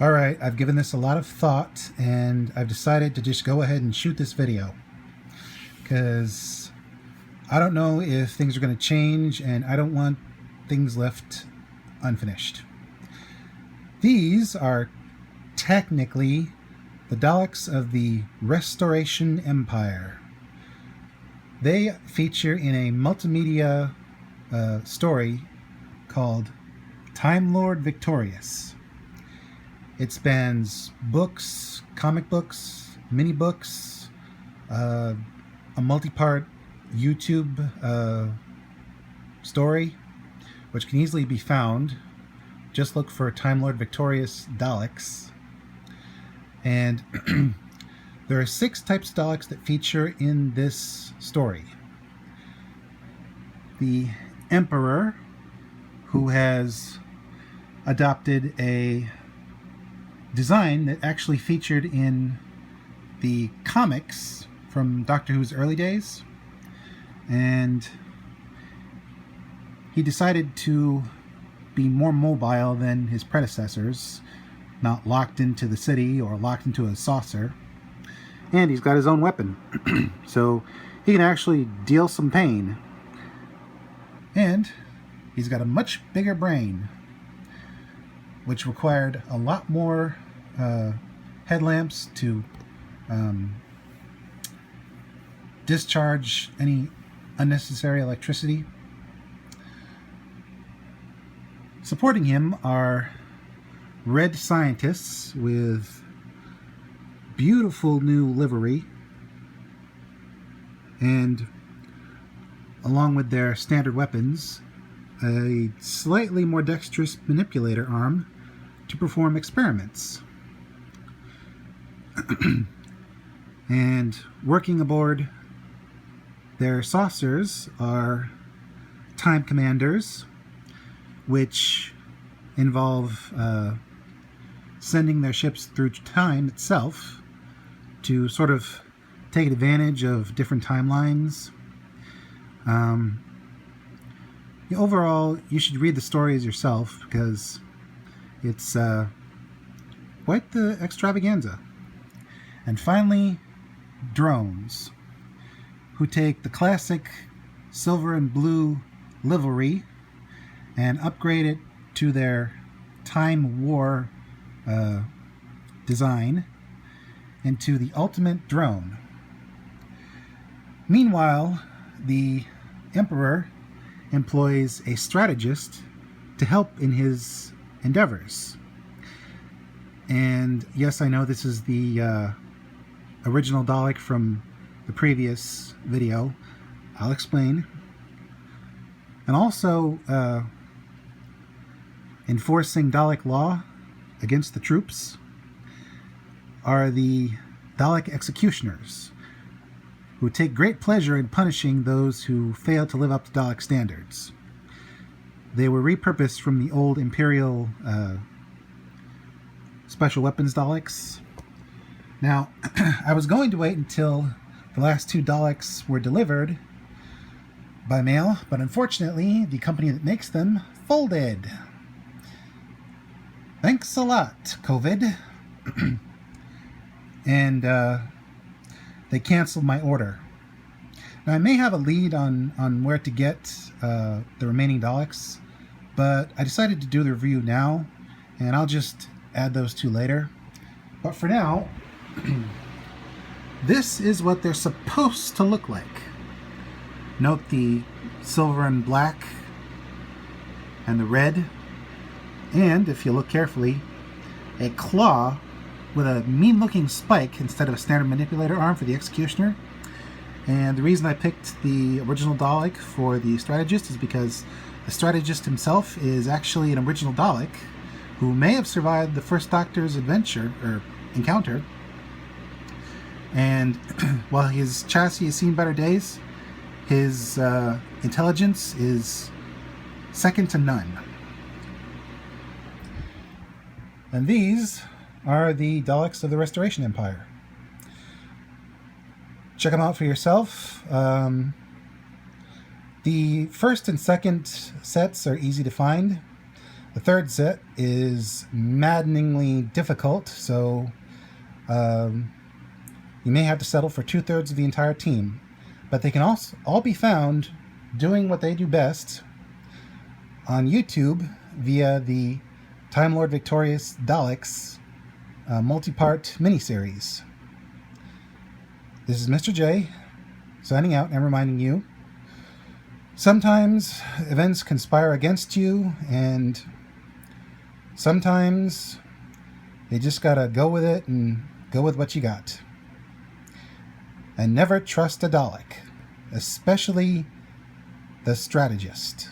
Alright, I've given this a lot of thought and I've decided to just go ahead and shoot this video because I don't know if things are going to change and I don't want things left unfinished. These are technically the Daleks of the Restoration Empire. They feature in a multimedia story called Time Lord Victorious. It spans books, comic books, mini books, a multi-part YouTube story, which can easily be found. Just look for Time Lord Victorious Daleks. And there are 6 types of Daleks that feature in this story. The Emperor, who has adopted a design that actually featured in the comics from Doctor Who's early days, and he decided to be more mobile than his predecessors, not locked into the city or locked into a saucer, and he's got his own weapon so he can actually deal some pain, and he's got a much bigger brain, which required a lot more headlamps to discharge any unnecessary electricity. Supporting him are red scientists with beautiful new livery, and along with their standard weapons, a slightly more dexterous manipulator arm to perform experiments. And working aboard their saucers are time commanders, which involve sending their ships through time itself to sort of take advantage of different timelines. Overall, you should read the stories yourself because it's quite the extravaganza. And finally, drones, who take the classic silver and blue livery and upgrade it to their Time War design into the ultimate drone. Meanwhile, the Emperor employs a strategist to help in his endeavors. And yes, I know this is the original Dalek from the previous video. I'll explain. And also enforcing Dalek law against the troops are the Dalek executioners, who take great pleasure in punishing those who fail to live up to Dalek standards. They were repurposed from the old Imperial Special Weapons Daleks. Now, I was going to wait until the last 2 Daleks were delivered by mail, but unfortunately, the company that makes them folded. Thanks a lot, COVID. And they canceled my order. Now, I may have a lead on where to get the remaining Daleks, but I decided to do the review now, and I'll just add those 2 later. But for now, this is what they're supposed to look like. Note the silver and black and the red, and if you look carefully, a claw with a mean-looking spike instead of a standard manipulator arm for the executioner. And the reason I picked the original Dalek for the strategist is because the strategist himself is actually an original Dalek who may have survived the first Doctor's adventure or encounter. And while his chassis has seen better days, his intelligence is second to none. And these are the Daleks of the Restoration Empire. Check them out for yourself. The first and second sets are easy to find. The third set is maddeningly difficult, so you may have to settle for 2/3 of the entire team. But they can also all be found doing what they do best on YouTube via the Time Lord Victorious Daleks multi-part miniseries. This is Mr. J, signing out and reminding you, sometimes events conspire against you, and sometimes you just gotta go with it and go with what you got. And never trust a Dalek, especially the strategist.